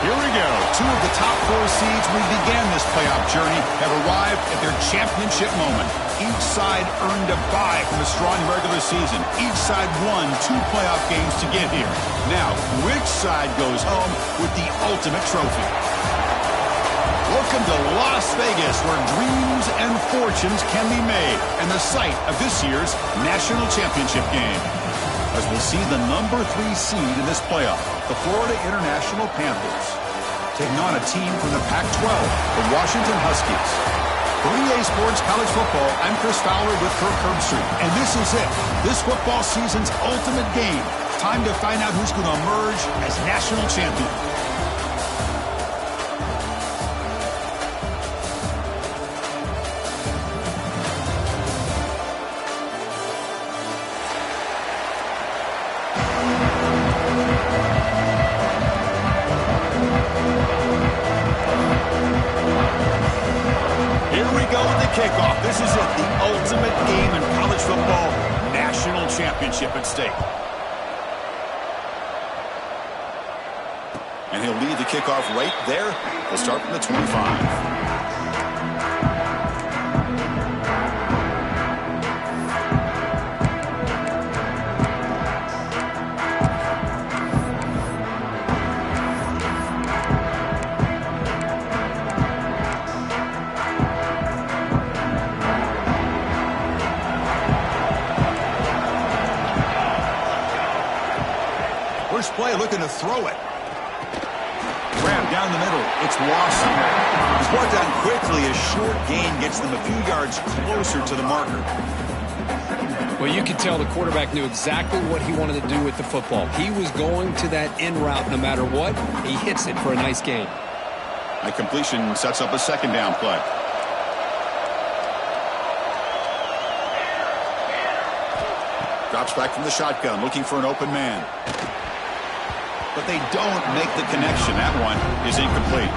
Here we go. Two of the top four seeds we began this playoff journey have arrived at their championship moment. Each side earned a bye from a strong regular season. Each side won 2 playoff games to get here. Now, which side goes home with the ultimate trophy? Welcome to Las Vegas, where dreams and fortunes can be made, and the site of this year's national championship game. As we'll see the number 3 seed in this playoff, the Florida International Panthers, taking on a team from the Pac-12, the Washington Huskies. For EA Sports College Football, I'm Chris Fowler with Kirk Herbstreit, and this is it. This football season's ultimate game. Time to find out who's going to emerge as national champion. Kickoff. This is it, the ultimate game in college football, national championship at stake. And he'll lead the kickoff right there. He'll start from the 25. First play, looking to throw it. Grab down the middle. It's Lawson. He's brought down quickly. A short gain gets them a few yards closer to the marker. Well, you could tell the quarterback knew exactly what he wanted to do with the football. He was going to that end route no matter what. He hits it for a nice gain. A completion sets up a second down play. Drops back from the shotgun, looking for an open man. But they don't make the connection. That one is incomplete.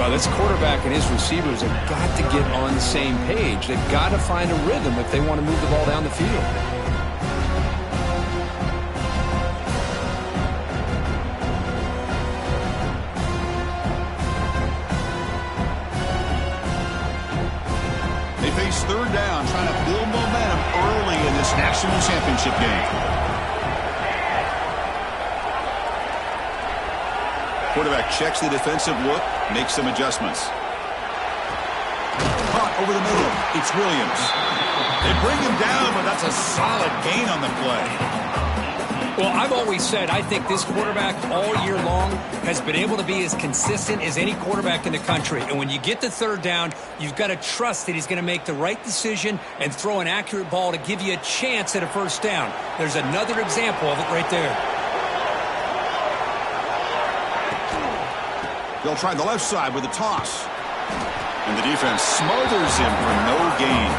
Well, this quarterback and his receivers have got to get on the same page. They've got to find a rhythm if they want to move the ball down the field. They face third down, trying to build momentum early in this national championship game. Quarterback checks the defensive look, makes some adjustments. Caught over the middle. It's Williams. They bring him down, but that's a solid gain on the play. Well, I've always said I think this quarterback all year long has been able to be as consistent as any quarterback in the country. And when you get the third down, you've got to trust that he's going to make the right decision and throw an accurate ball to give you a chance at a first down. There's another example of it right there. They'll try the left side with a toss. And the defense smothers him for no gain.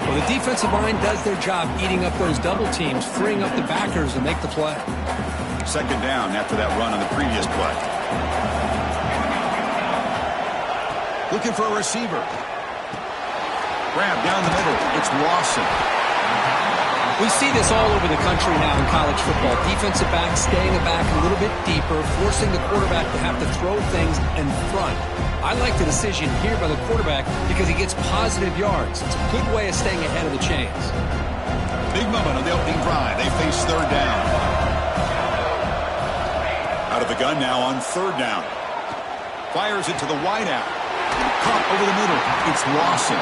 Well, the defensive line does their job eating up those double teams, freeing up the backers to make the play. Second down after that run on the previous play. Looking for a receiver. Grab down the middle. It's Lawson. We see this all over the country now in college football. Defensive backs staying back a little bit deeper, forcing the quarterback to have to throw things in front. I like the decision here by the quarterback because he gets positive yards. It's a good way of staying ahead of the chains. Big moment on the opening drive. They face third down. Out of the gun now on third down. Fires it to the wideout. Caught over the middle. It's Lawson.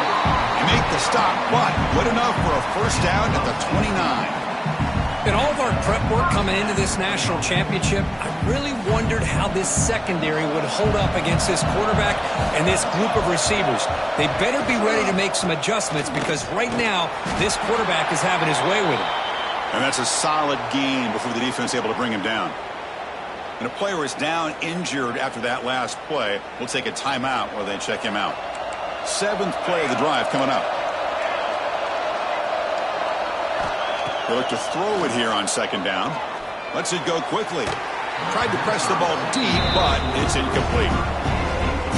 They make the stop, but good enough for a first down at the 29. In all of our prep work coming into this national championship, I really wondered how this secondary would hold up against this quarterback and this group of receivers. They better be ready to make some adjustments because right now, this quarterback is having his way with him. And that's a solid gain before the defense is able to bring him down. And a player is down injured after that last play. We'll take a timeout while they check him out. 7th play of the drive coming up. They look to throw it here on second down. Lets it go quickly. Tried to press the ball deep, but it's incomplete.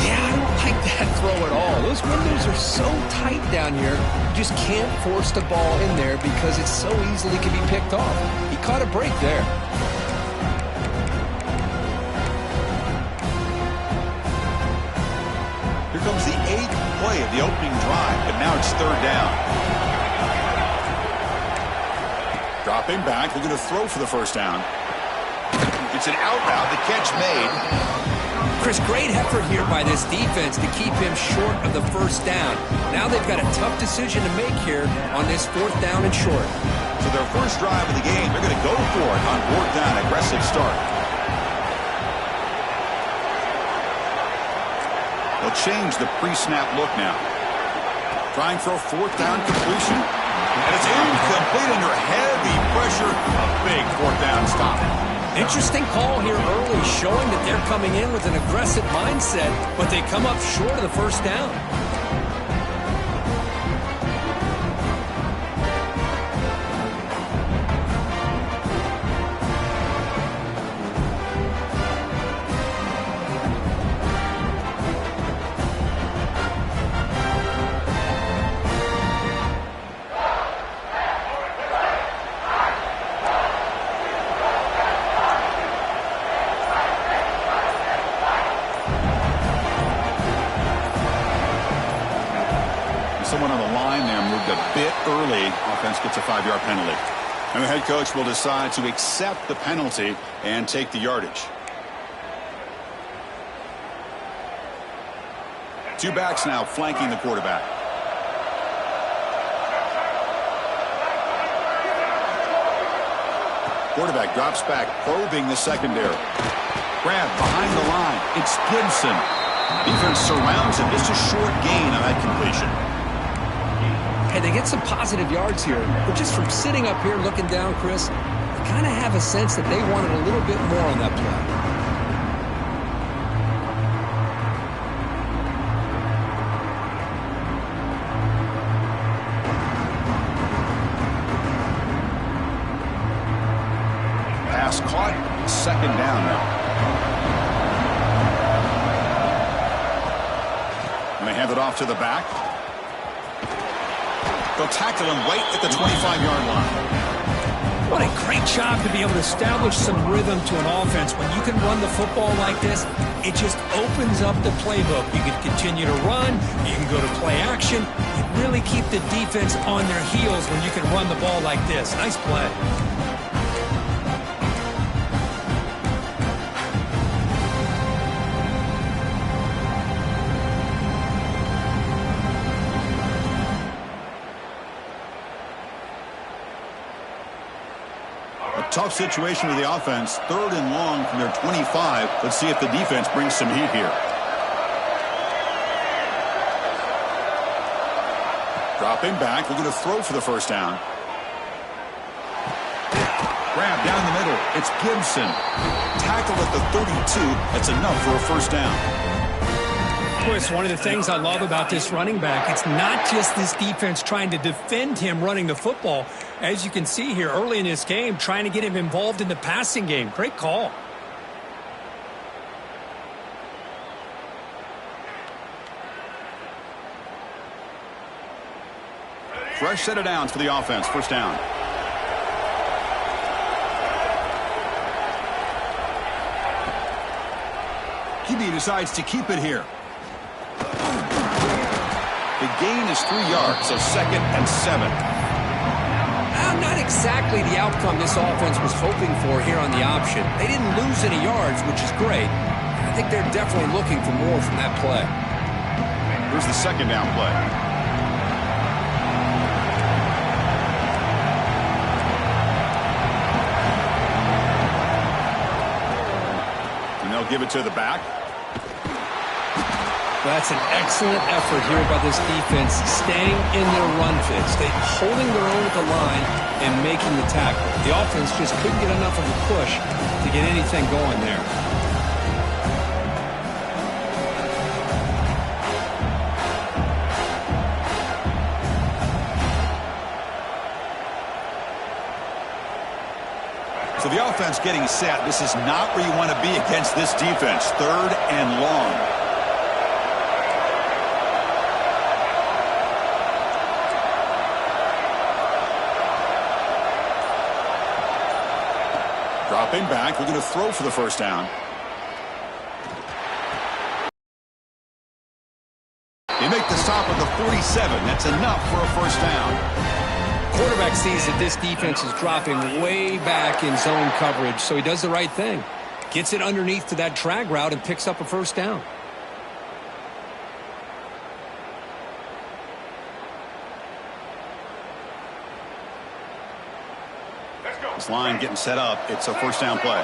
Yeah, I don't like that throw at all. Those windows are so tight down here. You just can't force the ball in there because it so easily can be picked off. He caught a break there. of the opening drive, but now it's third down. Dropping back, looking to throw for the first down. It's an out route, the catch made. Chris, great effort here by this defense to keep him short of the first down. Now they've got a tough decision to make here on this fourth down and short. So their first drive of the game, they're going to go for it on fourth down. Aggressive start. They'll change the pre-snap look now. Trying for a fourth down completion. And it's incomplete under heavy pressure. A big fourth down stop. Interesting call here early, showing that they're coming in with an aggressive mindset, but they come up short of the first down. Someone on the line there moved a bit early. Offense gets a 5-yard penalty. And the head coach will decide to accept the penalty and take the yardage. Two backs now flanking the quarterback. Quarterback drops back, probing the secondary. Grab behind the line. It's Gibson. Defense surrounds him. Just a short gain on that completion. Hey, they get some positive yards here, but just from sitting up here looking down, Chris, I kind of have a sense that they wanted a little bit more on that play. Pass caught, second down now. And they hand it off to the back. They'll tackle him right at the 25-yard line. What a great job to be able to establish some rhythm to an offense. When you can run the football like this, it just opens up the playbook. You can continue to run. You can go to play action. You really keep the defense on their heels when you can run the ball like this. Nice play. Tough situation with the offense. Third and long from their 25. Let's see if the defense brings some heat here. Dropping back. Looking to throw for the first down. Grab down the middle. It's Gibson. Tackled at the 32. That's enough for a first down. Chris, one of the things I love about this running back, it's not just this defense trying to defend him running the football. As you can see here early in this game, trying to get him involved in the passing game. Great call. Fresh set of downs for the offense. First down. QB decides to keep it here. The gain is 3 yards, so second and 7. Not exactly the outcome this offense was hoping for here on the option. They didn't lose any yards, which is great. I think they're definitely looking for more from that play. Here's the second down play. And they'll give it to the back. That's an excellent effort here by this defense, staying in their run fits. They're holding their own at the line and making the tackle. The offense just couldn't get enough of a push to get anything going there. So the offense getting set. This is not where you want to be against this defense. Third and long. Dropping back, looking to throw for the first down. They make the stop at the 47. That's enough for a first down. Quarterback sees that this defense is dropping way back in zone coverage, so he does the right thing. Gets it underneath to that drag route and picks up a first down. This line getting set up. It's a first down play.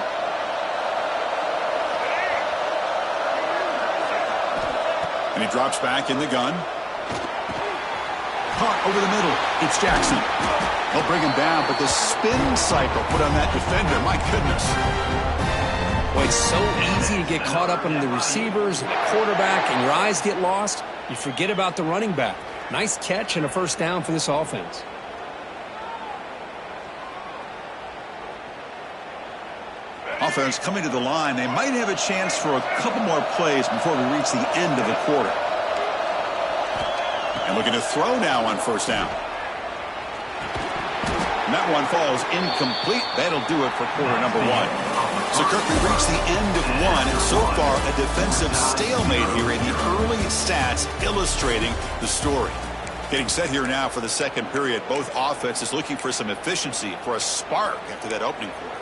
And he drops back in the gun. Caught over the middle. It's Jackson. They'll bring him down, but the spin cycle put on that defender, my goodness. Well, it's so easy to get caught up in the receivers and the quarterback, and your eyes get lost. You forget about the running back. Nice catch and a first down for this offense. Offense coming to the line. They might have a chance for a couple more plays before we reach the end of the quarter. And looking to throw now on first down. And that one falls incomplete. That'll do it for quarter number one. So, Kirk, we reached the end of one, and so far a defensive stalemate here in the early stats illustrating the story. Getting set here now for the second period. Both offenses looking for some efficiency, for a spark after that opening quarter.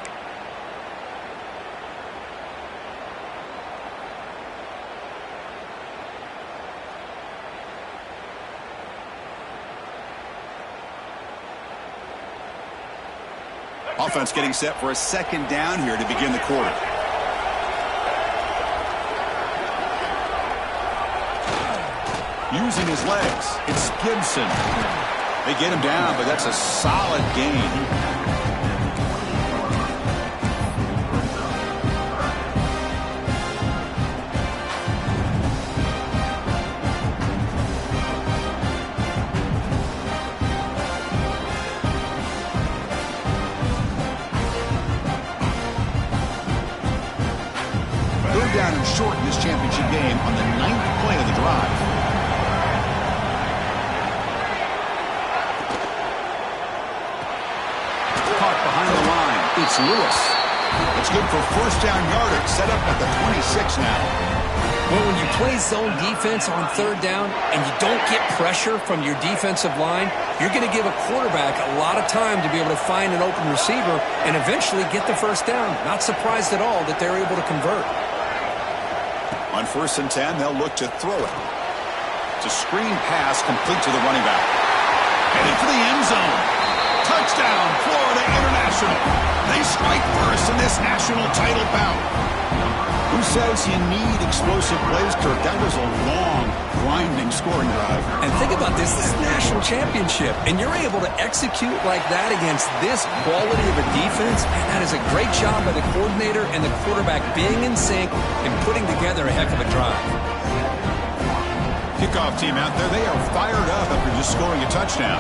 Offense getting set for a second down here to begin the quarter. Using his legs, it's Gibson. They get him down, but that's a solid gain. Down and short in this championship game on the 9th play of the drive. Caught behind the line. It's Lewis. It's good for first down yardage. Set up at the 26 now. Well, when you play zone defense on third down and you don't get pressure from your defensive line, you're going to give a quarterback a lot of time to be able to find an open receiver and eventually get the first down. Not surprised at all that they're able to convert. On 1st and 10, they'll look to throw it. It's a screen pass complete to the running back. Heading for the end zone. Touchdown, Florida International. They strike first in this national title bout. Who says you need explosive plays, Kirk? That was a long, grinding scoring drive. And think about this. This is a national championship, and you're able to execute like that against this quality of a defense, and that is a great job by the coordinator and the quarterback being in sync and putting together a heck of a drive. Kickoff team out there, they are fired up after just scoring a touchdown.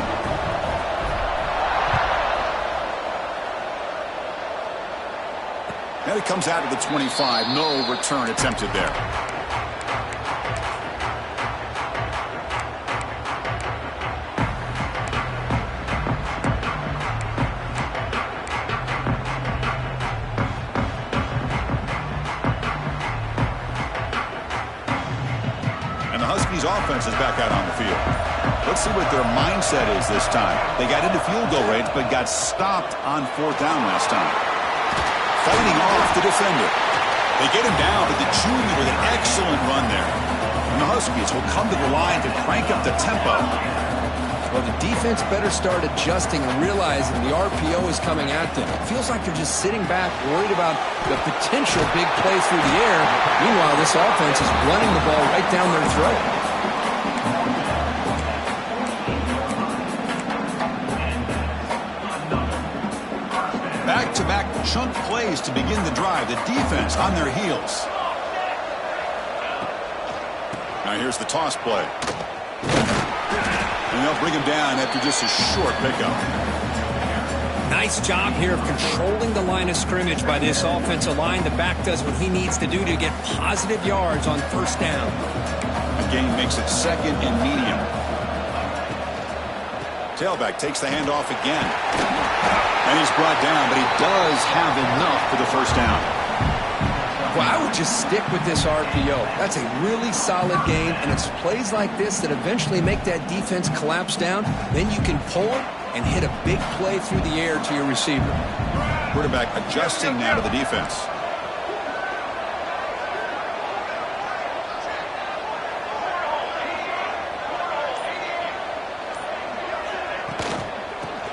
And it comes out of the 25. No return attempted there. And the Huskies offense is back out on the field. Let's see what their mindset is this time. They got into field goal range but got stopped on 4th down last time. Fighting off the defender. They get him down, but the junior with an excellent run there. And the Huskies will come to the line to crank up the tempo. Well, the defense better start adjusting and realizing the RPO is coming at them. It feels like they're just sitting back, worried about the potential big play through the air. Meanwhile, this offense is running the ball right down their throat. Back-to-back chunk plays to begin the drive. The defense on their heels. Now here's the toss play. And they'll bring him down after just a short pickup. Nice job here of controlling the line of scrimmage by this offensive line. The back does what he needs to do to get positive yards on first down. The gain makes it 2nd and medium. Tailback takes the handoff again. And he's brought down, but he does have enough for the first down. Well, I would just stick with this RPO. That's a really solid game, and it's plays like this that eventually make that defense collapse down. Then you can pull it and hit a big play through the air to your receiver. Quarterback adjusting now to the defense.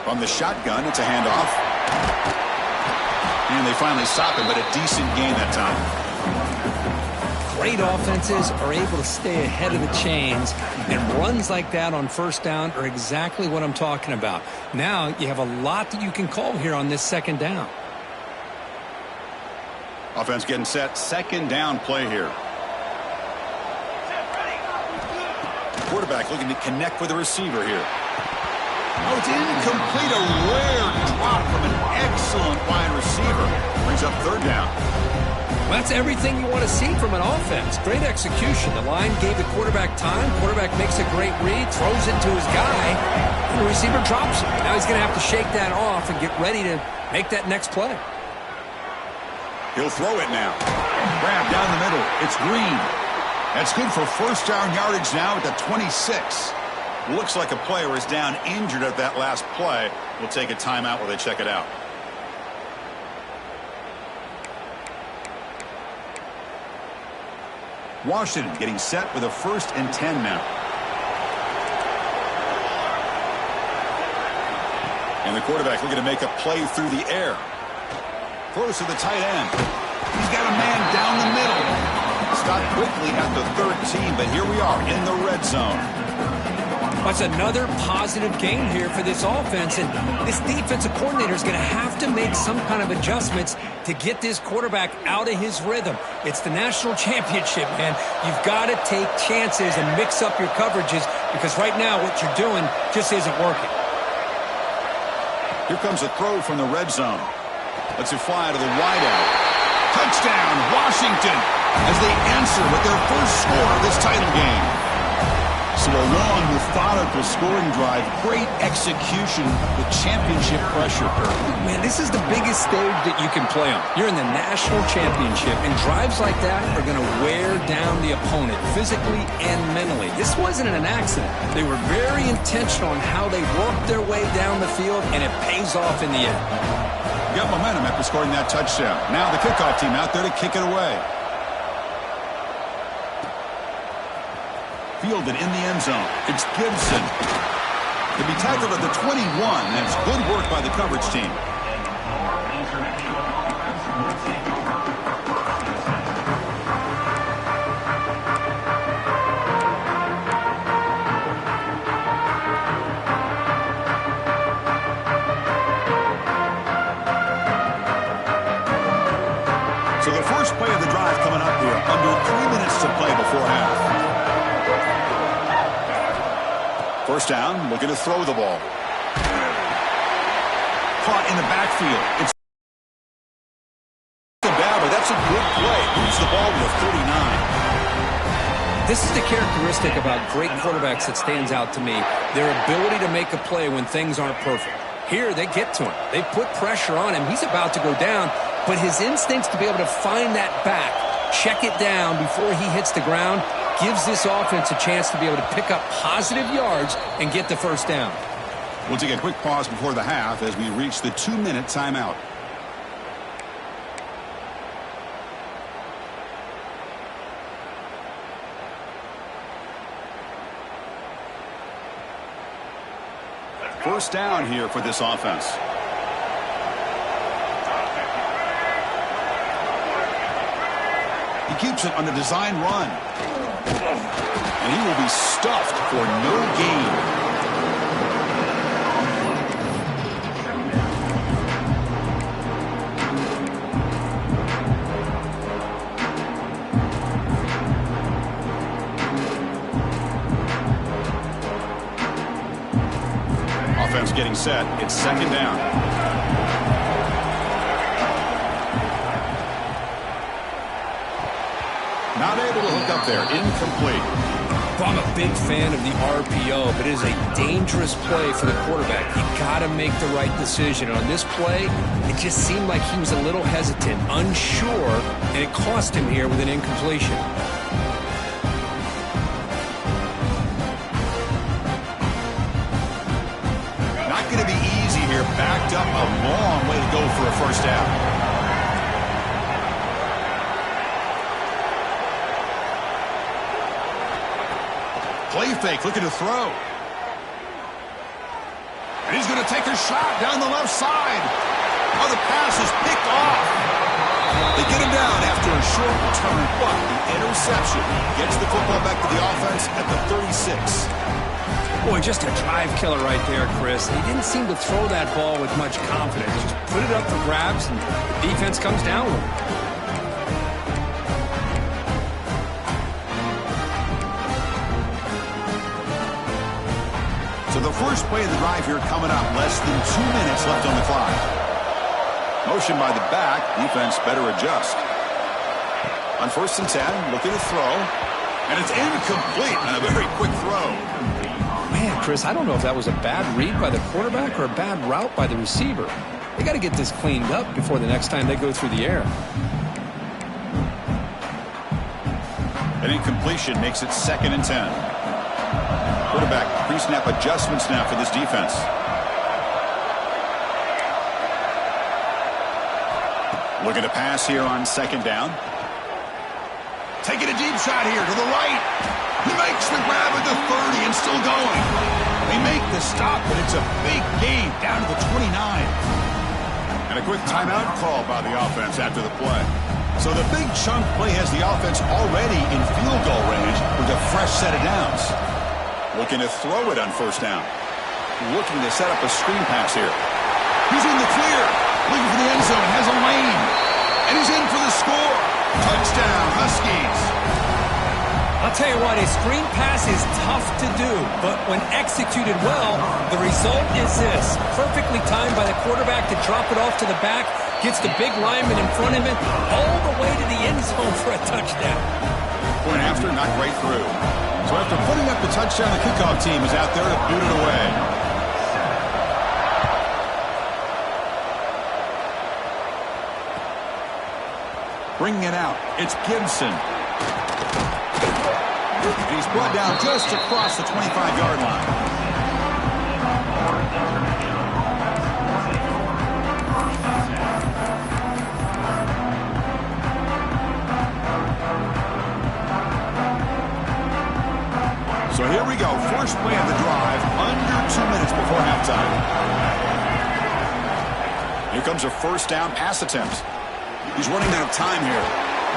From the shotgun, it's a handoff. And they finally stop it, but a decent gain that time. Great offenses are able to stay ahead of the chains, and runs like that on first down are exactly what I'm talking about. Now you have a lot that you can call here on this second down. Offense getting set. Second down play here. Quarterback looking to connect with the receiver here. Oh, it's incomplete. A rare drop from an excellent wide receiver. Brings up third down. Well, that's everything you want to see from an offense. Great execution. The line gave the quarterback time. Quarterback makes a great read, throws it to his guy, and the receiver drops it. Now he's going to have to shake that off and get ready to make that next play. He'll throw it now. Grab down the middle. It's Green. That's good for first down yardage now at the 26. Looks like a player is down injured at that last play. We'll take a timeout while they check it out. Washington getting set with a 1st and 10 now. And the quarterback looking to make a play through the air. Throws to the tight end. He's got a man down the middle. Stopped quickly at the 13, but here we are in the red zone. That's another positive game here for this offense, and this defensive coordinator is going to have to make some kind of adjustments to get this quarterback out of his rhythm. It's the national championship, man. You've got to take chances and mix up your coverages, because right now what you're doing just isn't working. Here comes a throw from the red zone. Lets it fly to the wideout. Touchdown, Washington, as they answer with their first score of this title game. So a long, methodical scoring drive, great execution with championship pressure. Man, this is the biggest stage that you can play on. You're in the national championship, and drives like that are going to wear down the opponent physically and mentally. This wasn't an accident. They were very intentional on how they worked their way down the field, and it pays off in the end. Got momentum after scoring that touchdown. Now the kickoff team out there to kick it away. Fielded in the end zone. It's Gibson. To be tackled at the 21. That's good work by the coverage team. So the first play of the drive coming up here. Under 3 minutes to play before half. First down, looking to throw the ball. Caught in the backfield. It's bad, but that's a good play. Moves the ball to the 39. This is the characteristic about great quarterbacks that stands out to me. Their ability to make a play when things aren't perfect. Here, they get to him. They put pressure on him. He's about to go down, but his instincts to be able to find that back, check it down before he hits the ground, gives this offense a chance to be able to pick up positive yards and get the first down. We'll take a quick pause before the half as we reach the 2-minute timeout. First down here for this offense. He keeps it on the design run. And he will be stuffed for no gain. Offense getting set. It's second down. Not able to hook up there. Incomplete. Well, I'm a big fan of the RPO, but it is a dangerous play for the quarterback. You got to make the right decision. On this play, it just seemed like he was a little hesitant, unsure, and it cost him here with an incompletion. Not going to be easy here. Backed up a long way to go for a first down. Play fake, looking to throw. And he's going to take a shot down the left side. Oh, the pass is picked off. They get him down after a short return, but the interception gets the football back to the offense at the 36. Boy, just a drive killer right there, Chris. He didn't seem to throw that ball with much confidence. Just put it up for grabs, and the defense comes down with it. So the first play of the drive here coming up. Less than 2 minutes left on the clock. Motion by the back. Defense better adjust. On 1st and 10, looking to throw. And it's incomplete on a very quick throw. Man, Chris, I don't know if that was a bad read by the quarterback or a bad route by the receiver. They got to get this cleaned up before the next time they go through the air. An incompletion makes it 2nd and 10. Quarterback pre-snap adjustments now for this defense. Looking to pass here on 2nd down. Taking a deep shot here to the right. He makes the grab at the 30 and still going. They make the stop, but it's a big gain down to the 29. And a quick timeout call by the offense after the play. So the big chunk play has the offense already in field goal range with a fresh set of downs. Looking to throw it on 1st down. Looking to set up a screen pass here. He's in the clear. Looking for the end zone. Has a lane. And he's in for the score. Touchdown, Huskies. I'll tell you what, a screen pass is tough to do, but when executed well, the result is this. Perfectly timed by the quarterback to drop it off to the back, gets the big lineman in front of him, all the way to the end zone for a touchdown. Point after, knocked right through. So after putting up the touchdown, the kickoff team is out there to boot it away. Bringing it out, it's Gibson. And he's brought down just across the 25-yard line. So here we go, first play of the drive, under 2 minutes before halftime. Here comes a 1st down pass attempt. He's running out of time here.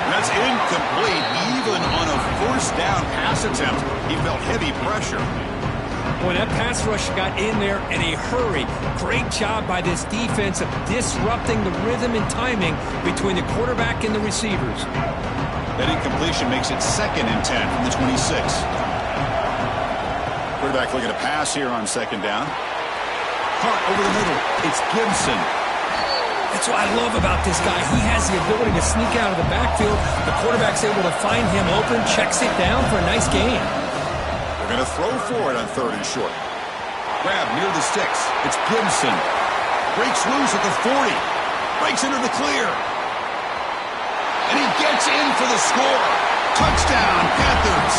That's incomplete, even on a 1st down pass attempt. He felt heavy pressure. Boy, that pass rush got in there in a hurry. Great job by this defense of disrupting the rhythm and timing between the quarterback and the receivers. That incompletion makes it 2nd and 10 from the 26. Quarterback looking to pass here on 2nd down. Caught over the middle. It's Gibson. That's what I love about this guy. He has the ability to sneak out of the backfield. The quarterback's able to find him open, checks it down for a nice gain. They're going to throw for it on 3rd and short. Grab near the sticks. It's Gibson. Breaks loose at the 40. Breaks into the clear. And he gets in for the score. Touchdown, Panthers.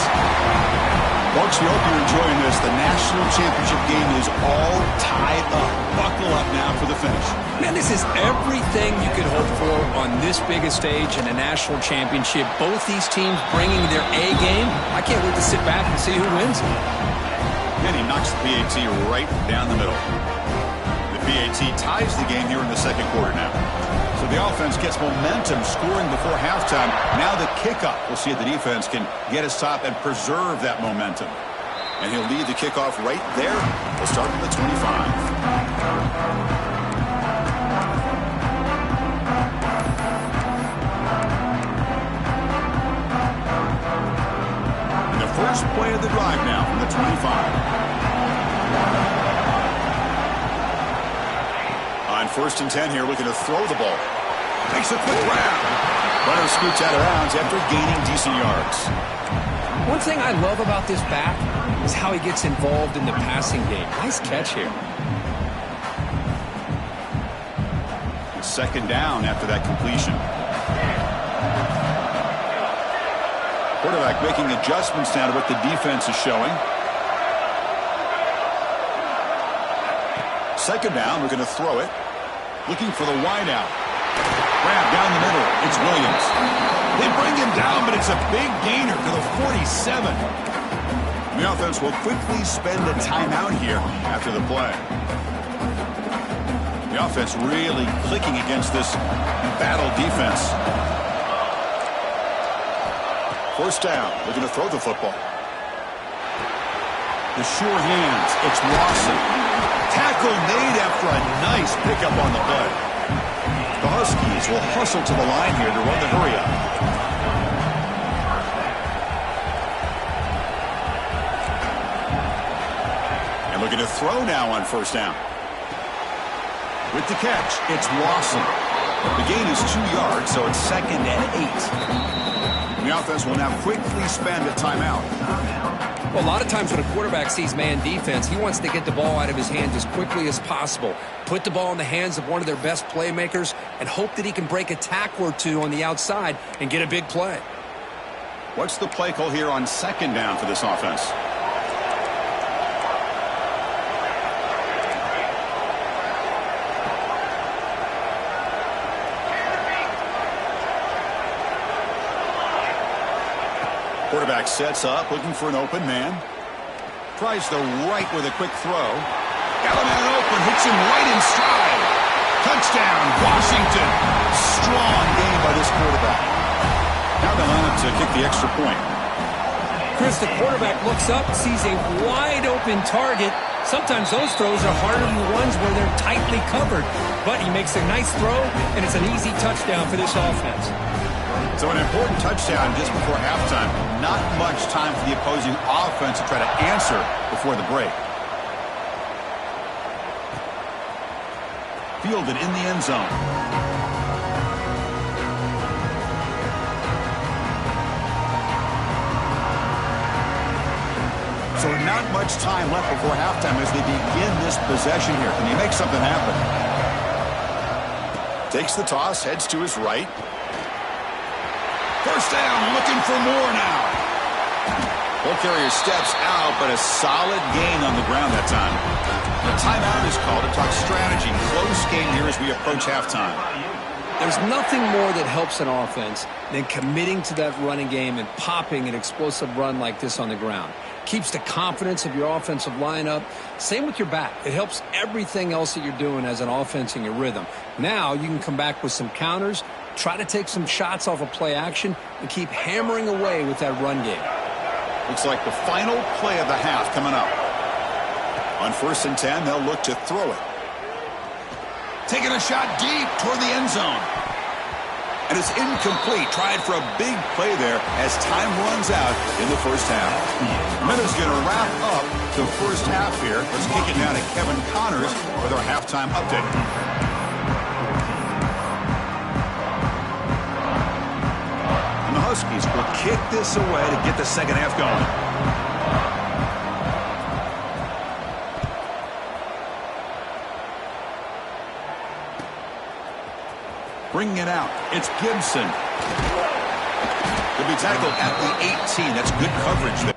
Folks, we hope you're enjoying this. The national championship game is all tied up. Buckle up now for the finish. Man, this is everything you could hope for on this big a stage in a national championship. Both these teams bringing their A game. I can't wait to sit back and see who wins. And he knocks the PAT right down the middle. The PAT ties the game here in the 2nd quarter now. So the offense gets momentum, scoring before halftime. Now the kickoff. We'll see if the defense can get a stop and preserve that momentum. And he'll lead the kickoff right there. We'll start with the 25. And the first play of the drive now from the 25. On 1st and 10 here, looking to throw the ball. Takes a quick grab. Runner scoots out of bounds after gaining decent yards. One thing I love about this back is how he gets involved in the passing game. Nice catch here. Second down after that completion. Quarterback making adjustments now to what the defense is showing. Second down, we're going to throw it. Looking for the wideout. Grab down the middle. It's Williams. They bring him down, but it's a big gainer to the 47. The offense will quickly spend a timeout here after the play. The offense really clicking against this battle defense. First down. They're going to throw the football. The sure hands. It's Lawson. Tackle made after a nice pickup on the play. The Huskies will hustle to the line here to run the hurry-up. And looking to throw now on first down. With the catch, it's Lawson. The gain is 2 yards, so it's 2nd and 8. And the offense will now quickly spend a timeout. Well, a lot of times when a quarterback sees man defense, he wants to get the ball out of his hands as quickly as possible, put the ball in the hands of one of their best playmakers, and hope that he can break a tackle or two on the outside and get a big play. What's the play call here on second down for this offense? Quarterback sets up, looking for an open man. Tries the right with a quick throw. Got a man open, hits him right in stride. Touchdown, Washington. Strong game by this quarterback. Now they line up to kick the extra point. Chris, the quarterback looks up, sees a wide open target. Sometimes those throws are harder than the ones where they're tightly covered. But he makes a nice throw, and it's an easy touchdown for this offense. So an important touchdown just before halftime. Not much time for the opposing offense to try to answer before the break. Fielded in the end zone. So not much time left before halftime as they begin this possession here. Can he make something happen? Takes the toss, heads to his right. First down, looking for more now. Ball carrier steps out, but a solid gain on the ground that time. The timeout is called to talk strategy. Close game here as we approach halftime. There's nothing more that helps an offense than committing to that running game and popping an explosive run like this on the ground. Keeps the confidence of your offensive lineup. Same with your back. It helps everything else that you're doing as an offense in your rhythm. Now you can come back with some counters, try to take some shots off of play action, and keep hammering away with that run game. Looks like the final play of the half coming up. On 1st and 10, they'll look to throw it. Taking a shot deep toward the end zone. And it's incomplete. Tried for a big play there as time runs out in the first half. Minutes going to wrap up the first half here. Let's kick it down to Kevin Connors with our halftime update. And the Huskies will kick this away to get the second half going. Bringing it out. It's Gibson. He'll be tackled at the 18. That's good coverage there.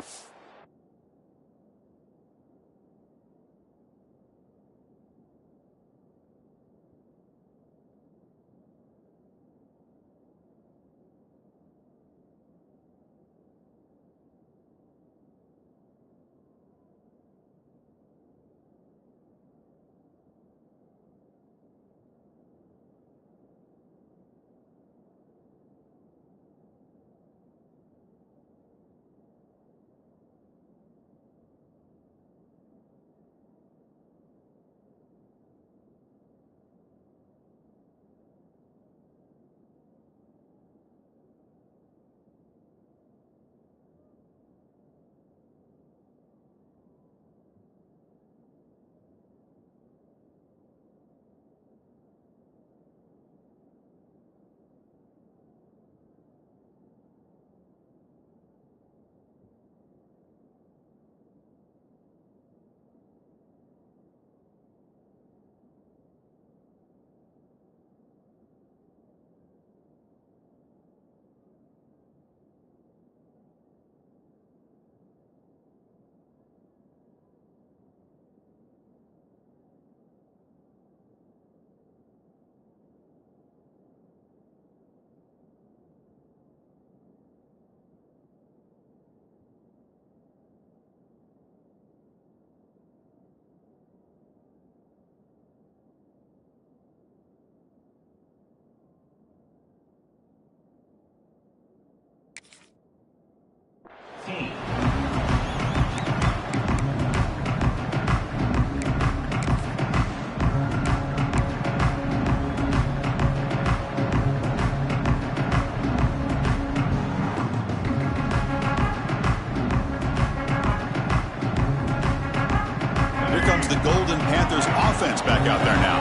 Panthers offense back out there now.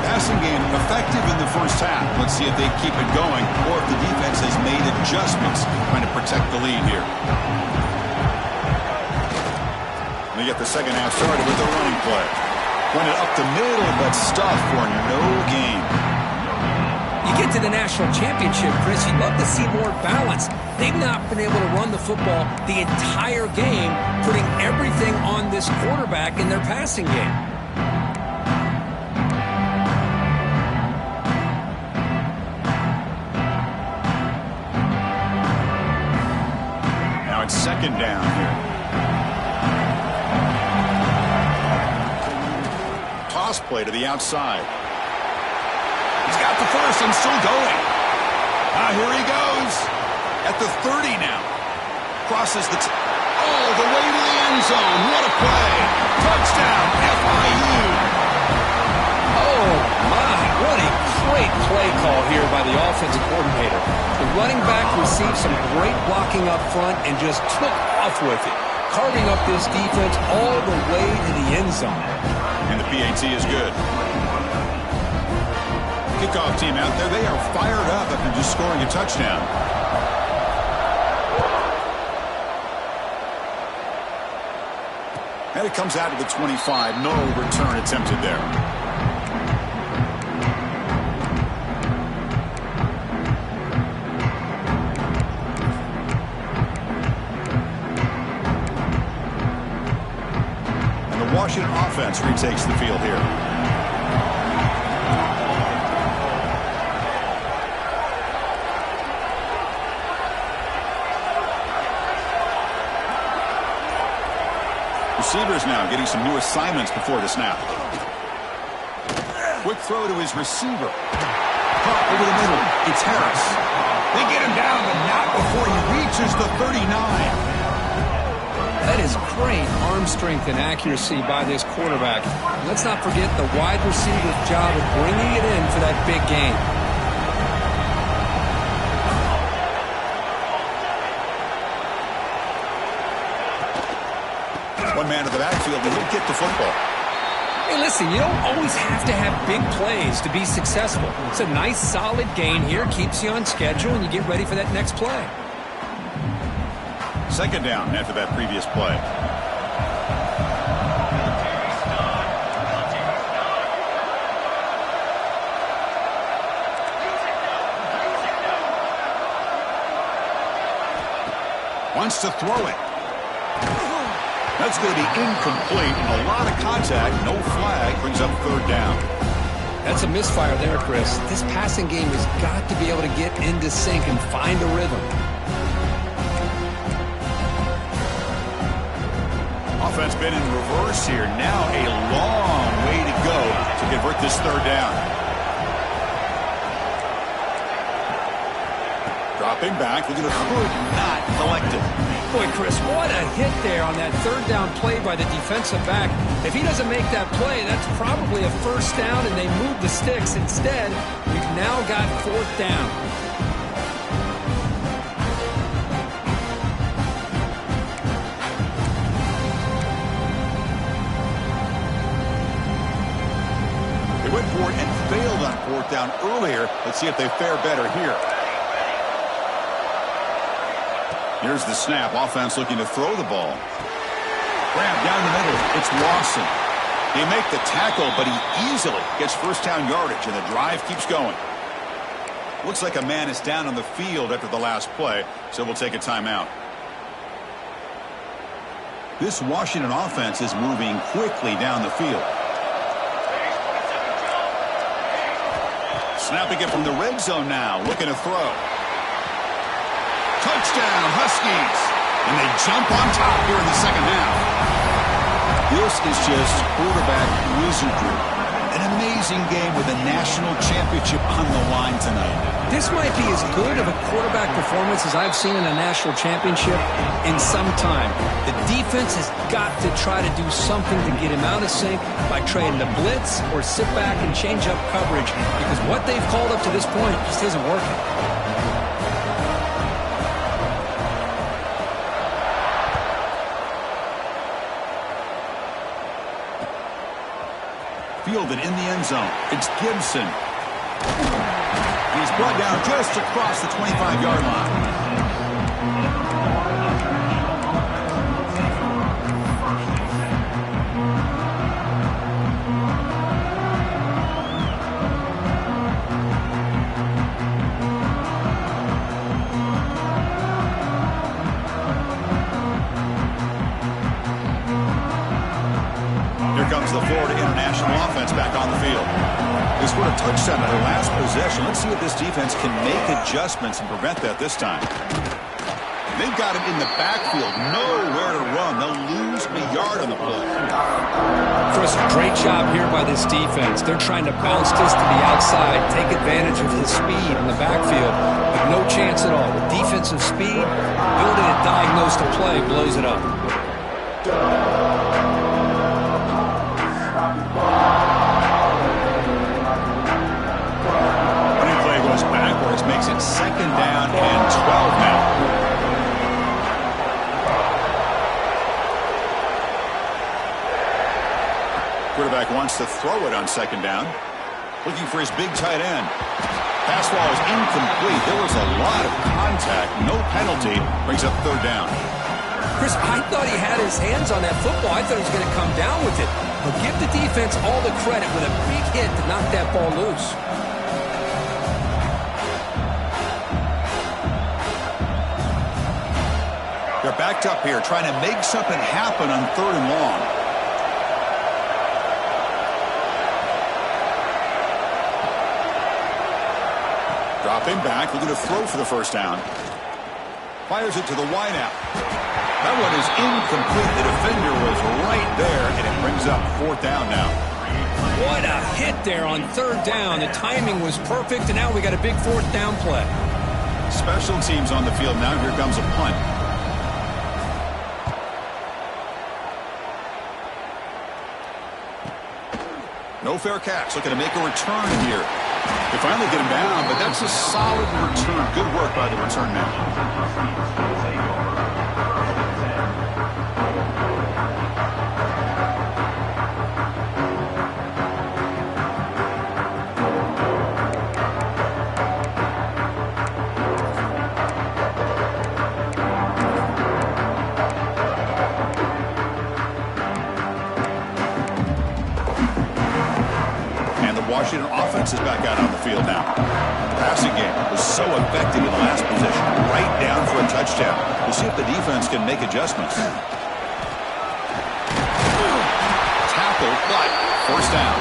Passing game effective in the first half. Let's see if they keep it going or if the defense has made adjustments trying to protect the lead here. They get the second half started with the running play. Pointed up the middle, but stuffed for no gain. You get to the national championship, Chris, you'd love to see more balance. They've not been able to run the football the entire game, putting everything on this quarterback in their passing game. Now it's second down here. Toss play to the outside. He's got the first and still going. Here he goes. At the 30 now. Crosses the all the way to the end zone. What a play. Touchdown, FIU. Oh, my. What a great play call here by the offensive coordinator. The running back received some great blocking up front and just took off with it, carving up this defense all the way to the end zone. And the PAT is good. Kickoff team out there, they are fired up after just scoring a touchdown. And it comes out to the 25. No return attempted there. And the Washington offense retakes the field here. Receivers now getting some new assignments before the snap. Quick throw to his receiver. Caught over the middle. It's Harris. They get him down, but not before he reaches the 39. That is great arm strength and accuracy by this quarterback. Let's not forget the wide receiver's job of bringing it in for that big game. One man to the backfield, and he'll get the football. Hey, listen, you don't always have to have big plays to be successful. It's a nice, solid gain here, keeps you on schedule, and you get ready for that next play. Second down after that previous play. Wants to throw it. That's going to be incomplete. A lot of contact. No flag. Brings up third down. That's a misfire there, Chris. This passing game has got to be able to get into sync and find a rhythm. Offense been in reverse here. Now a long way to go to convert this third down. Dropping back. Looking to could not collect it. Boy, Chris, what a hit there on that third down play by the defensive back. If he doesn't make that play, that's probably a first down, and they move the sticks. Instead, we've now got fourth down. They went for it and failed on fourth down earlier. Let's see if they fare better here. Here's the snap. Offense looking to throw the ball. Grab down the middle. It's Lawson. They make the tackle, but he easily gets first down yardage, and the drive keeps going. Looks like a man is down on the field after the last play, so we'll take a timeout. This Washington offense is moving quickly down the field. Snapping it from the red zone now. Looking to throw. Touchdown, Huskies. And they jump on top here in the second half. This is just quarterback wizardry. An amazing game with a national championship on the line tonight. This might be as good of a quarterback performance as I've seen in a national championship in some time. The defense has got to try to do something to get him out of sync by trading the blitz or sit back and change up coverage, because what they've called up to this point just isn't working. fielded in the end zone. It's Gibson. He's brought down just across the 25-yard line. Comes the Florida International offense back on the field. They scored a touchdown on their last possession. Let's see if this defense can make adjustments and prevent that this time. They've got him in the backfield, nowhere to run. They'll lose a yard on the play. Chris, great job here by this defense. They're trying to bounce this to the outside, take advantage of his speed in the backfield, with no chance at all. With defensive speed, ability to diagnose the play blows it up. Makes it 2nd down and 12 now. Quarterback wants to throw it on 2nd down. Looking for his big tight end. Pass ball is incomplete. There was a lot of contact. No penalty. Brings up 3rd down. Chris, I thought he had his hands on that football. I thought he was going to come down with it. But give the defense all the credit with a big hit to knock that ball loose. They're backed up here, trying to make something happen on 3rd and long. Dropping back, looking to throw for the 1st down. Fires it to the wideout. That one is incomplete. The defender was right there, and it brings up 4th down now. What a hit there on 3rd down. The timing was perfect, and now we got a big 4th down play. Special teams on the field now. Here comes a punt. No fair catch. Looking to make a return here. They finally get him down, but that's a solid return. Good work by the return man. Washington offense is back out on the field now. The passing game was so effective in the last possession, right down for a touchdown. We'll see if the defense can make adjustments. Tackle, but 1st down.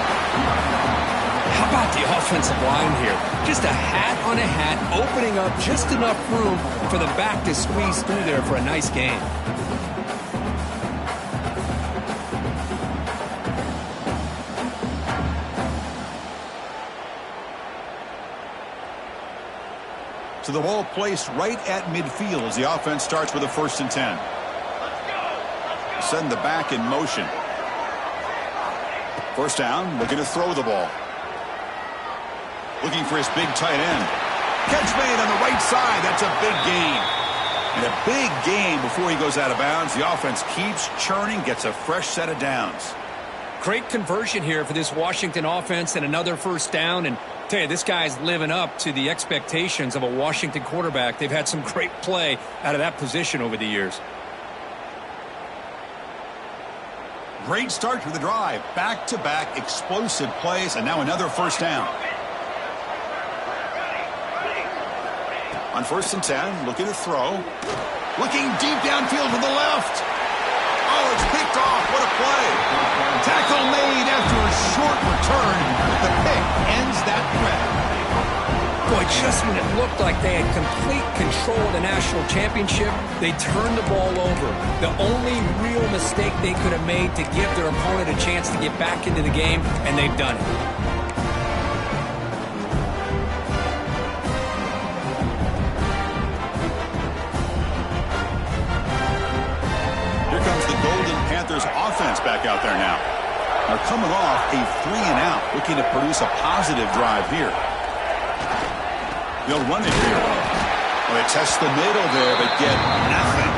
How about the offensive line here? Just a hat on a hat, opening up just enough room for the back to squeeze through there for a nice gain. So the ball placed right at midfield as the offense starts with a 1st and 10. Send the back in motion. 1st down, looking to throw the ball. Looking for his big tight end. Catch made on the right side. That's a big gain. And a big gain before he goes out of bounds. The offense keeps churning, gets a fresh set of downs. Great conversion here for this Washington offense and another 1st down. And tell you, this guy's living up to the expectations of a Washington quarterback. They've had some great play out of that position over the years. Great start to the drive. Back-to-back explosive plays, and now another 1st down. On 1st and 10, looking to throw. Looking deep downfield to the left. Oh, it's picked off. What a play. Tackle made after a short return. The pick ends that threat. Boy, just when it looked like they had complete control of the national championship, they turned the ball over. The only real mistake they could have made to give their opponent a chance to get back into the game, and they've done it. Here comes the Golden Panthers offense back out there now. They're coming off a 3-and-out, looking to produce a positive drive here. They'll run it here. Well, they test the middle there, but get nothing.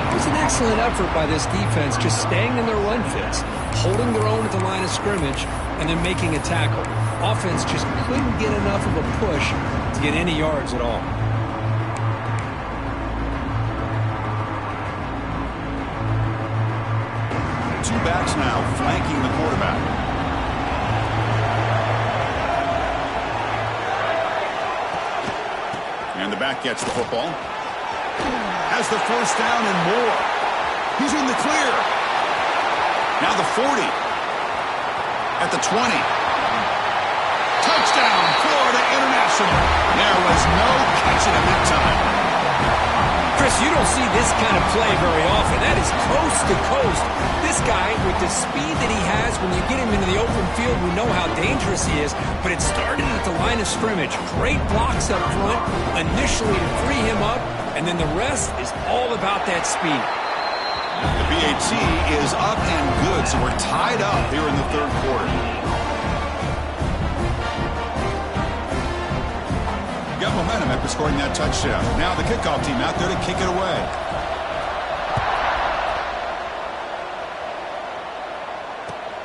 It was an excellent effort by this defense, just staying in their run fits. holding their own at the line of scrimmage, and then making a tackle. Offense just couldn't get enough of a push to get any yards at all. Two backs now flanking the quarterback. And the back gets the football. Has the first down and more. He's in the clear. Now the 40. At the 20. Touchdown, Florida International. There was no catching him that time. Chris, you don't see this kind of play very often. That is coast to coast. This guy, with the speed that he has, when you get him into the open field, we know how dangerous he is. But it started at the line of scrimmage. Great blocks up front, initially to free him up, and then the rest is all about that speed. The BAT is up and good, so we're tied up here in the third quarter. Got momentum after scoring that touchdown. Now the kickoff team out there to kick it away.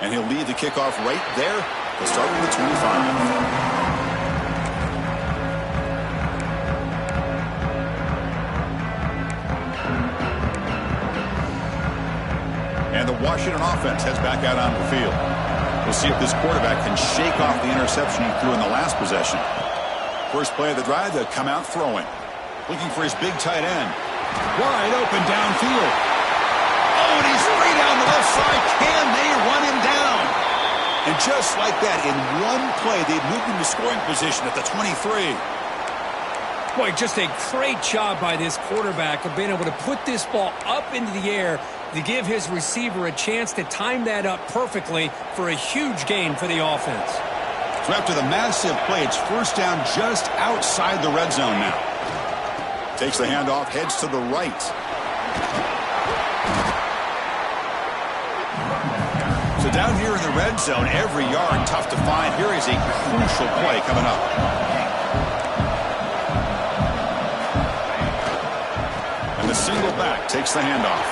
And he'll lead the kickoff right there. He'll start with the 25. And the Washington offense heads back out onto the field. We'll see if this quarterback can shake off the interception he threw in the last possession. First play of the drive, they'll come out throwing. Looking for his big tight end. Wide open downfield. Oh, and he's free down the left side. Can they run him down? And just like that, in one play, they've moved him to scoring position at the 23. Boy, just a great job by this quarterback of being able to put this ball up into the air to give his receiver a chance to time that up perfectly for a huge gain for the offense. So after the massive play, it's first down just outside the red zone now. Takes the handoff, heads to the right. So down here in the red zone, every yard tough to find. Here is a crucial play coming up. And the single back takes the handoff.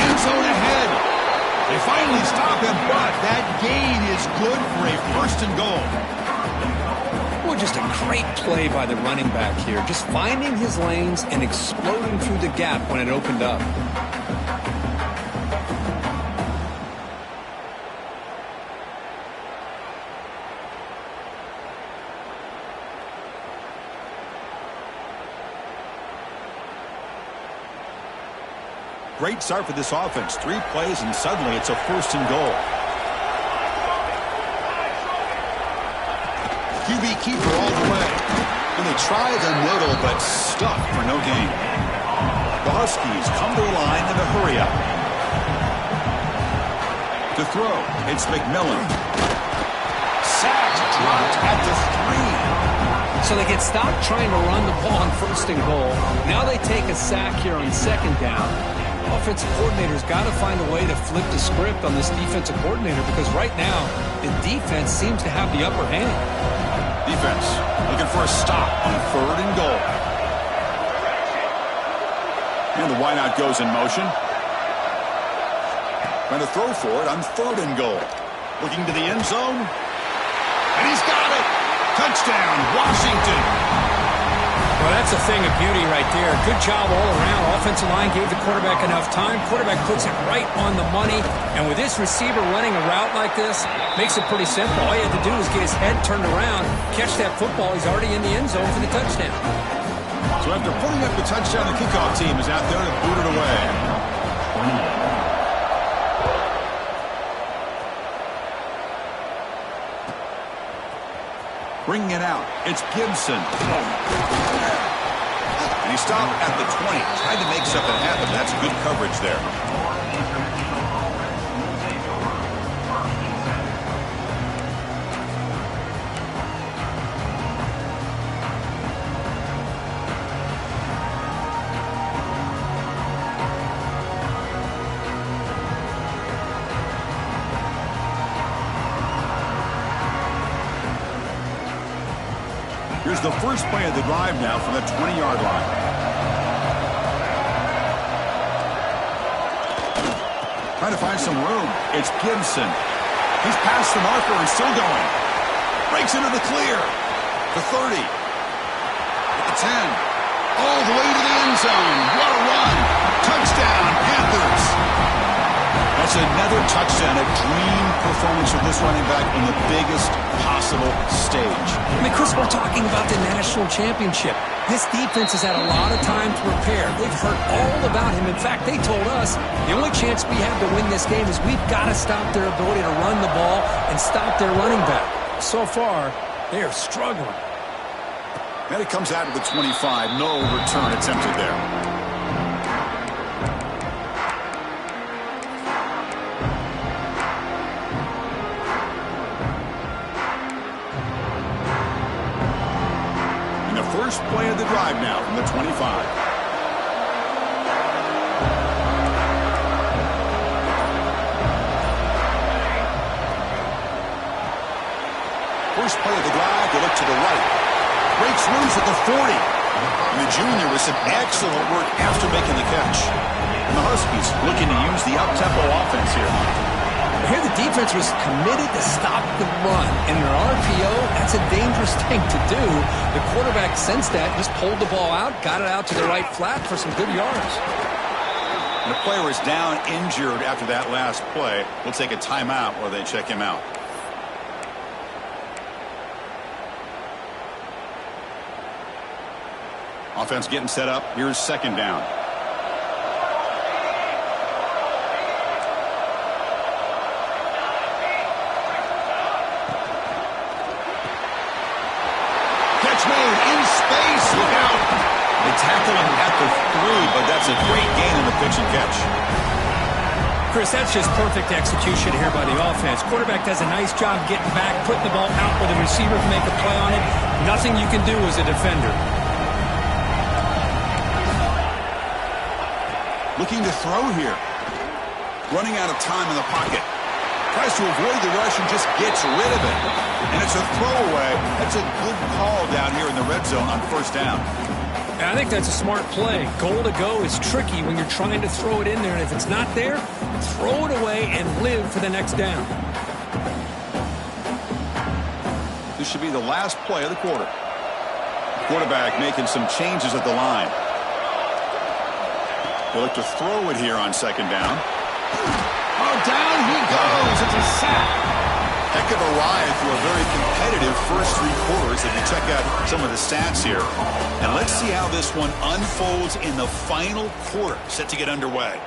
End zone ahead. They finally stop him, but that gain is good for a first and goal. Well, just a great play by the running back here. Just finding his lanes and exploding through the gap when it opened up. Great start for this offense. 3 plays, and suddenly it's a first and goal. QB keeper all the way. And they try the middle, but stuck for no gain. The Huskies come to the line in a hurry up. To throw, it's McMillan. Sacked, dropped at the 3. So they get stopped trying to run the ball on first and goal. Now they take a sack here on second down. Offensive coordinator's got to find a way to flip the script on this defensive coordinator because right now the defense seems to have the upper hand. Defense looking for a stop on third and goal. And the wideout goes in motion. Trying to throw for it on third and goal. Looking to the end zone. And he's got it. Touchdown, Washington. Well, that's a thing of beauty right there. Good job all around. Offensive line gave the quarterback enough time. Quarterback puts it right on the money. And with this receiver running a route like this, makes it pretty simple. All you have to do is get his head turned around, catch that football. He's already in the end zone for the touchdown. So after putting up the touchdown, the kickoff team is out there to boot it away. Bringing it out, it's Gibson. And he stopped at the 20. Tried to make something happen. That's good coverage there. Here's the first play of the drive now from the 20-yard line. Trying to find some room. It's Gibson. He's past the marker and still going. Breaks into the clear. The 30. At the 10. All the way to the end zone. What a run. Touchdown, Panthers. That's another touchdown. A dream performance for this running back in the biggest possible stage. I mean, Chris, we're talking about the national championship. This defense has had a lot of time to prepare. They've heard all about him. In fact, they told us the only chance we have to win this game is we've got to stop their ability to run the ball and stop their running back. So far, they are struggling. And it comes out of the 25. No return attempted there. First play of the drive now from the 25. First play of the drive, they look to the right. Breaks loose at the 40. And the junior with some excellent work after making the catch. And the Huskies looking to use the up-tempo offense here. Here the defense was committed to stop the run. In their RPO, that's a dangerous thing to do. The quarterback sensed that, just pulled the ball out, got it out to the right flat for some good yards. And the player is down injured after that last play. We'll take a timeout while they check him out. Offense getting set up. Here's second down. Made in space. Look out. They tackle him at the 3, but that's a great gain in the pitch and catch. Chris, that's just perfect execution here by the offense. Quarterback does a nice job getting back, putting the ball out where the receiver can make a play on it. Nothing you can do as a defender. Looking to throw here. Running out of time in the pocket. Tries to avoid the rush and just gets rid of it. And it's a throwaway. That's a good call down here in the red zone on first down. And I think that's a smart play. Goal to go is tricky when you're trying to throw it in there. And if it's not there, throw it away and live for the next down. This should be the last play of the quarter. Quarterback making some changes at the line. They look to throw it here on second down. Oh, down he goes. It's a sack. Heck of a ride through a very competitive first 3 quarters if you check out some of the stats here. And let's see how this one unfolds in the final quarter, set to get underway.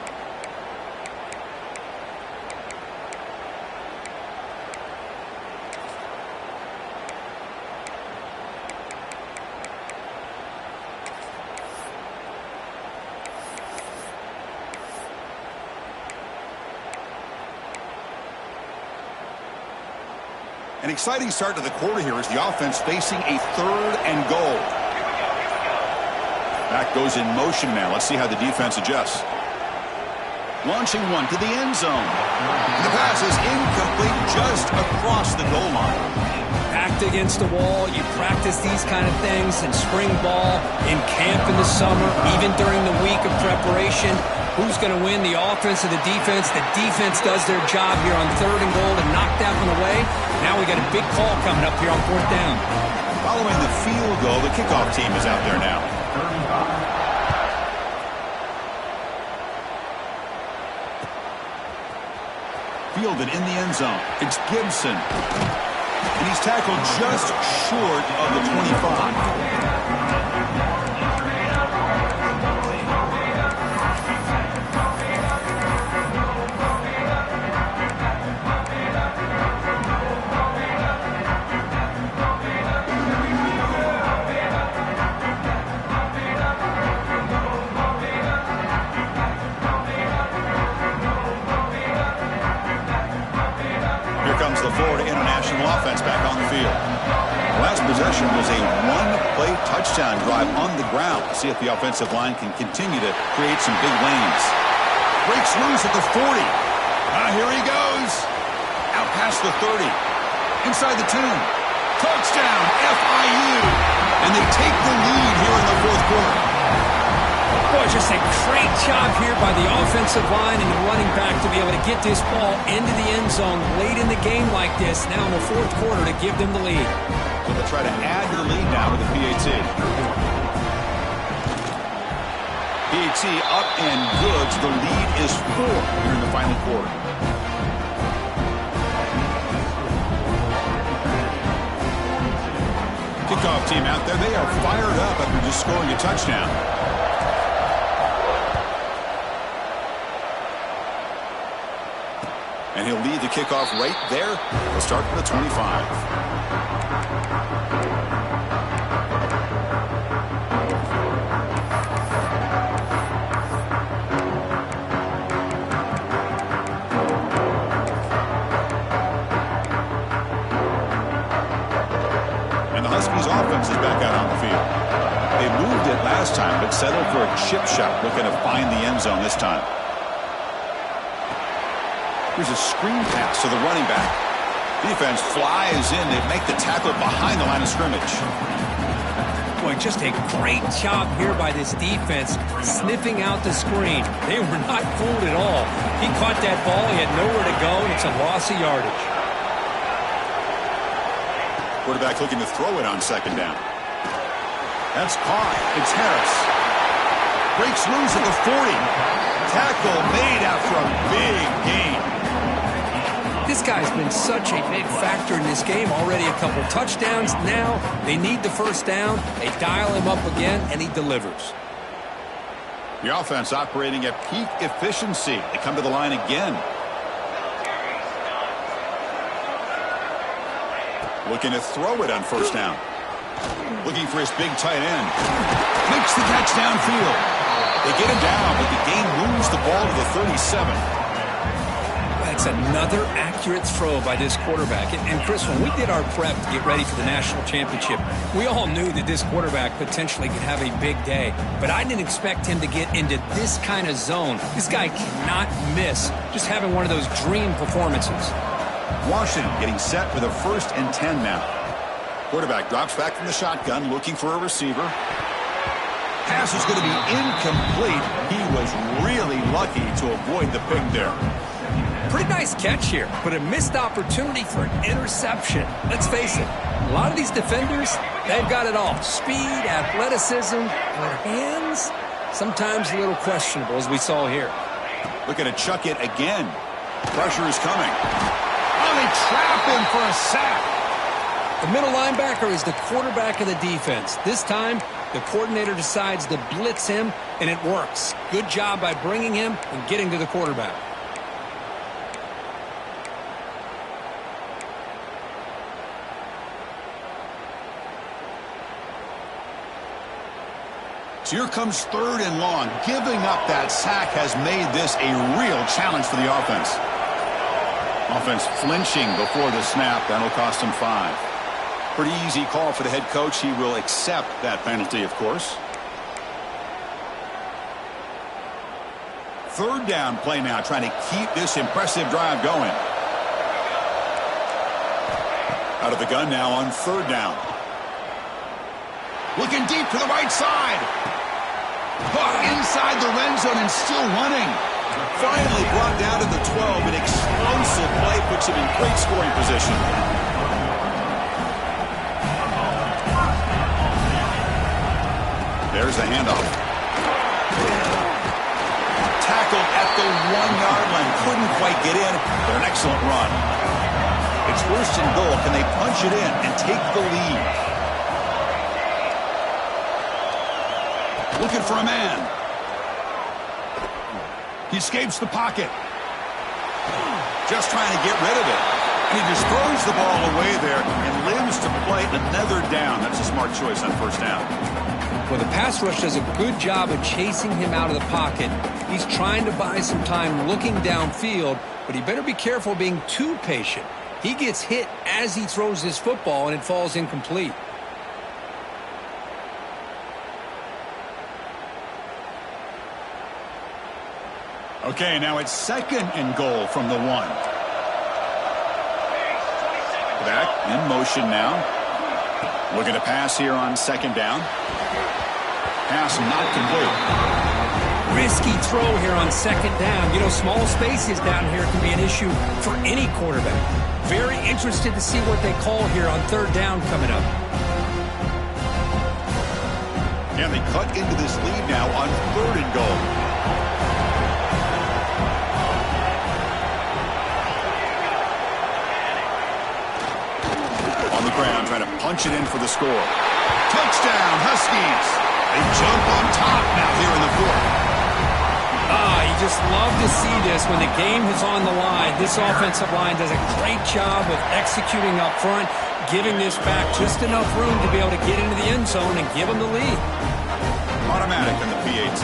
An exciting start to the quarter here as the offense facing a 3rd and goal. Back goes in motion now. Let's see how the defense adjusts. Launching one to the end zone. The pass is incomplete just across the goal line. Backed against the wall. You practice these kind of things in spring ball, in camp in the summer, even during the week of preparation. Who's going to win, the offense or the defense? The defense does their job here on 3rd and goal to knock that one away. Now we got a big call coming up here on 4th down. Following the field goal, the kickoff team is out there now. Fielded in the end zone. It's Gibson. And he's tackled just short of the 25. Offense back on the field. The last possession was a 1-play touchdown drive on the ground. See if the offensive line can continue to create some big lanes. Breaks loose at the 40. Here he goes. Out past the 30. Inside the 10. Touchdown, FIU. And they take the lead here in the 4th quarter. Boy, just a great job here by the offensive line and the running back to be able to get this ball into the end zone late in the game like this, now in the fourth quarter, to give them the lead. So they'll try to add to the lead now with the PAT. PAT up and good. So the lead is 4 here in the final quarter. Kickoff team out there. They are fired up after just scoring a touchdown. And he'll lead the kickoff right there. He'll start from the 25. And the Huskies offense is back out on the field. They moved it last time, but settled for a chip shot, looking to find the end zone this time. Here's a screen pass to the running back. Defense flies in. They make the tackle behind the line of scrimmage. Boy, just a great job here by this defense, sniffing out the screen. They were not fooled at all. He caught that ball. He had nowhere to go, and it's a loss of yardage. Quarterback looking to throw it on second down. That's caught. It's Harris. Breaks loose at the 40. Tackle made after a big gain. This guy's been such a big factor in this game. Already a couple touchdowns. Now they need the first down. They dial him up again, and he delivers. The offense operating at peak efficiency. They come to the line again. Looking to throw it on first down. Looking for his big tight end. Makes the catch downfield. They get him down, but the gain moves the ball to the 37. That's another accurate throw by this quarterback. And Chris, when we did our prep to get ready for the national championship, we all knew that this quarterback potentially could have a big day. But I didn't expect him to get into this kind of zone. This guy cannot miss just having one of those dream performances. Washington getting set for the 1st and 10 now. Quarterback drops back from the shotgun, looking for a receiver. Pass is going to be incomplete. He was really lucky to avoid the pick there. Pretty nice catch here, but a missed opportunity for an interception. Let's face it, a lot of these defenders, they've got it all. Speed, athleticism, their hands, sometimes a little questionable, as we saw here. Looking to chuck it again. Pressure is coming. Oh, they trap him for a sack. The middle linebacker is the quarterback of the defense. This time, the coordinator decides to blitz him, and it works. Good job by bringing him and getting to the quarterback. So here comes 3rd and long. Giving up that sack has made this a real challenge for the offense. Offense flinching before the snap. That'll cost him 5. Pretty easy call for the head coach. He will accept that penalty, of course. 3rd down play now, trying to keep this impressive drive going. Out of the gun now on 3rd down. Looking deep to the right side. Caught inside the red zone and still running. Finally brought down to the 12. An explosive play puts him in great scoring position. There's the handoff. Tackled at the 1-yard line. Couldn't quite get in, but an excellent run. It's 1st and goal. Can they punch it in and take the lead? Looking for a man. He escapes the pocket. Just trying to get rid of it. And he just throws the ball away there and lives to play another down. That's a smart choice on 1st down. Well, the pass rush does a good job of chasing him out of the pocket. He's trying to buy some time looking downfield, but he better be careful being too patient. He gets hit as he throws his football, and it falls incomplete. Okay, now it's 2nd and goal from the 1. Back in motion now. Looking to pass here on 2nd down. Pass not complete. risky throw here on second down. You know, small spaces down here can be an issue for any quarterback. Very interested to see what they call here on third down coming up. And they cut into this lead now on third and goal. On the ground, trying to punch it in for the score. Touchdown, Huskies. They jump on top now here in the fourth. You just love to see this when the game is on the line. This offensive line does a great job of executing up front, giving this back just enough room to be able to get into the end zone and give them the lead. Automatic in the PAT.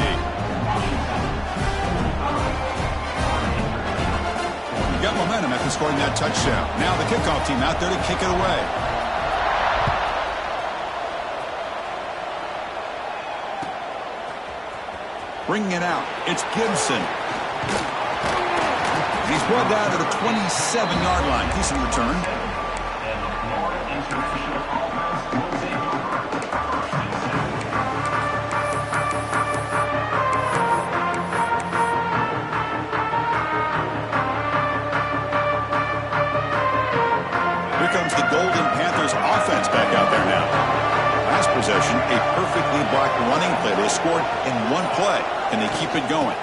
Got momentum after scoring that touchdown. Now the kickoff team out there to kick it away. Bringing it out, it's Gibson. He's brought down to the 27-yard line. Decent return. Here comes the Golden Panthers offense back out there now. Last possession, a perfectly blocked running play. They scored in one play, and they keep it going.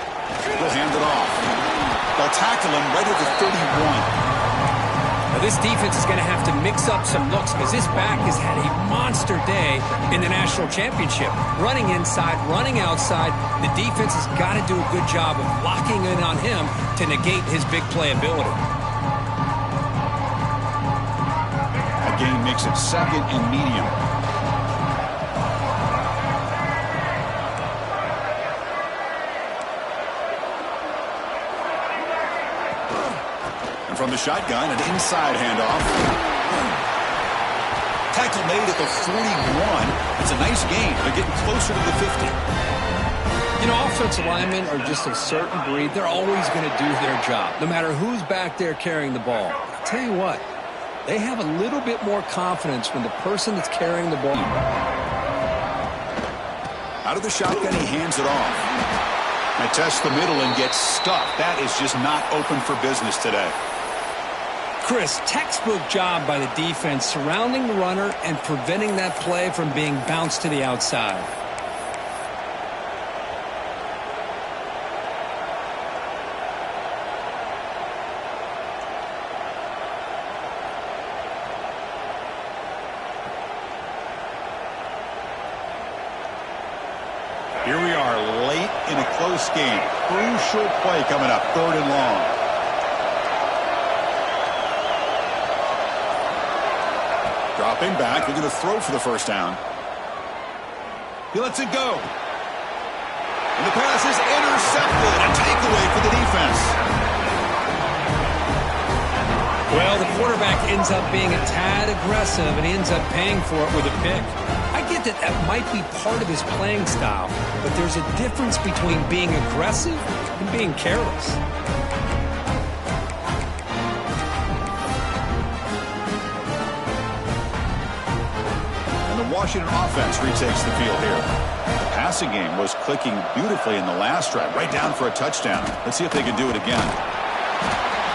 They'll hand it off. They'll tackle him right at the 31. Now this defense is going to have to mix up some looks because this back has had a monster day in the national championship. Running inside, running outside. The defense has got to do a good job of locking in on him to negate his big play ability. That game makes it second and medium. From the shotgun, an inside handoff. Tackle made at the 41. It's a nice gain. They're getting closer to the 50. You know, offensive linemen are just a certain breed. They're always going to do their job, no matter who's back there carrying the ball. I'll tell you what, they have a little bit more confidence when the person that's carrying the ball. Out of the shotgun, he hands it off. They test the middle and gets stuck. That is just not open for business today. Chris, textbook job by the defense surrounding the runner and preventing that play from being bounced to the outside. Here we are late in a close game. Crucial play coming up, third and long. Dropping back, looking to throw for the first down. He lets it go. And the pass is intercepted. A takeaway for the defense. Well, the quarterback ends up being a tad aggressive, and he ends up paying for it with a pick. I get that that might be part of his playing style, but there's a difference between being aggressive and being careless. Washington offense retakes the field here. The passing game was clicking beautifully in the last drive, right down for a touchdown. Let's see if they can do it again.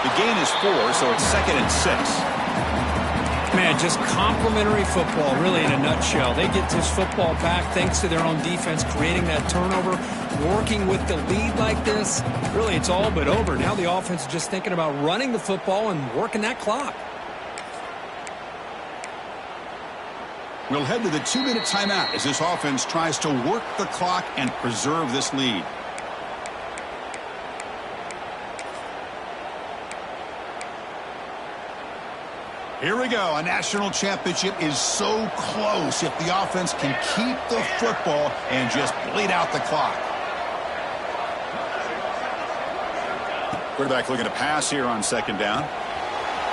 The gain is 4, so it's 2nd and 6. Man, just complimentary football, really, in a nutshell. They get this football back thanks to their own defense, creating that turnover, working with the lead like this. Really, it's all but over. Now the offense is just thinking about running the football and working that clock. We'll head to the 2-minute timeout as this offense tries to work the clock and preserve this lead. Here we go. A national championship is so close if the offense can keep the football and just bleed out the clock. Quarterback looking to pass here on second down.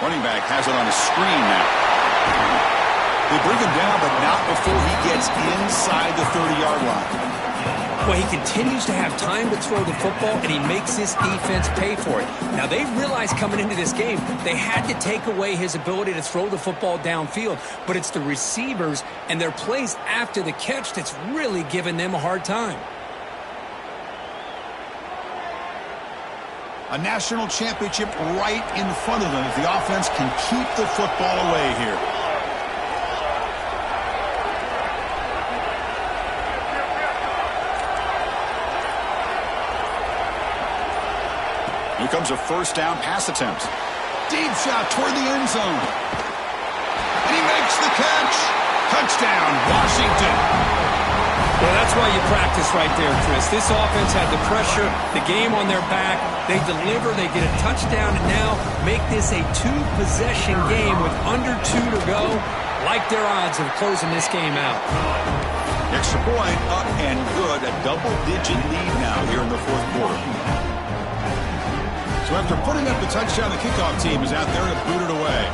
Running back has it on his screen now. They bring him down, but not before he gets inside the 30-yard line. Well, he continues to have time to throw the football, and he makes this defense pay for it. Now, they realized coming into this game they had to take away his ability to throw the football downfield, but it's the receivers and their plays after the catch that's really giving them a hard time. A national championship right in front of them if the offense can keep the football away here. Here comes a first down pass attempt. Deep shot toward the end zone. And he makes the catch. Touchdown, Washington. Well, that's why you practice right there, Chris. This offense had the pressure, the game on their back. They deliver, they get a touchdown, and now make this a two-possession game with under 2 to go. Like their odds of closing this game out. Extra point up and good. A double-digit lead now here in the fourth quarter. So after putting up the touchdown, the kickoff team is out there to boot it away.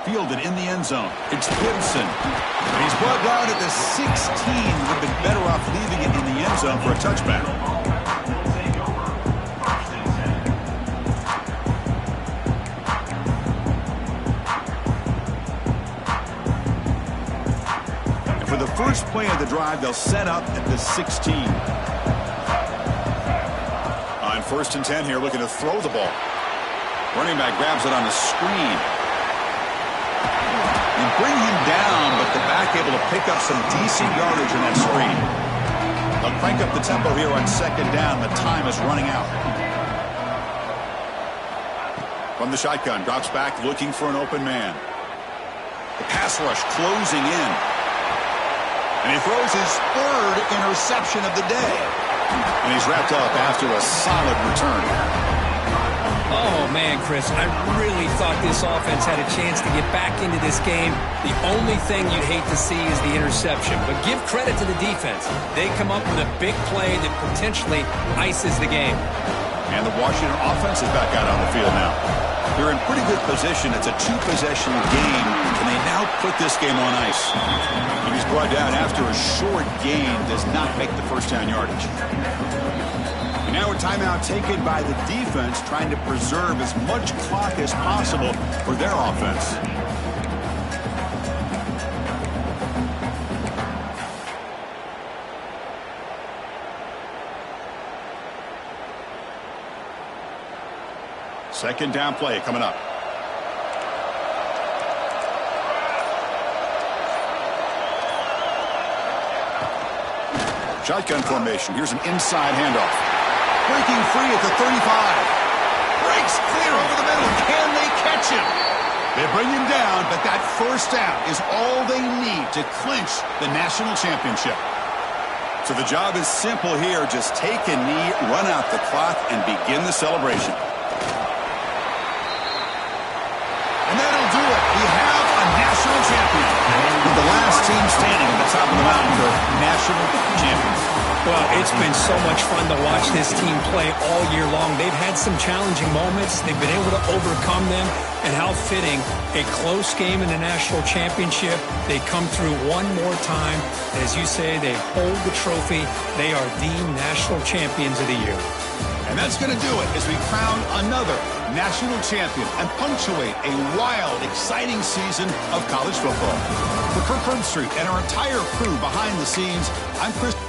Fielded in the end zone. It's Gibson. And he's brought down at the 16. Would have been better off leaving it in the end zone for a touchback. And for the first play of the drive, they'll set up at the 16. On 1st and 10 here, looking to throw the ball. Running back grabs it on the screen. And bring him down, but the back able to pick up some decent yardage in that screen. They'll crank up the tempo here on 2nd down. The time is running out. From the shotgun, drops back looking for an open man. The pass rush closing in. And he throws his 3rd interception of the day. And he's wrapped up after a solid return. Oh, man, Chris, I really thought this offense had a chance to get back into this game. The only thing you'd hate to see is the interception. But give credit to the defense. They come up with a big play that potentially ices the game. And the Washington offense is back out on the field now. They're in pretty good position. It's a two-possession game, and they now put this game on ice. And he's brought down after a short gain, does not make the first down yardage. And now a timeout taken by the defense, trying to preserve as much clock as possible for their offense. Second down play coming up. Shotgun formation. Here's an inside handoff. Breaking free at the 35. Breaks clear over the middle. Can they catch him? They bring him down, but that first down is all they need to clinch the national championship. So the job is simple here. Just take a knee, run out the clock, and begin the celebration. And that'll do it. We have a national champion. The last team standing at the top of the mountain for national champions. Well, it's been so much fun to watch this team play all year long. They've had some challenging moments. They've been able to overcome them. And how fitting, a close game in the national championship. They come through one more time. As you say, they hold the trophy. They are the national champions of the year. And that's going to do it as we crown another national champion and punctuate a wild, exciting season of college football. For Kirk Street and our entire crew behind the scenes, I'm Chris.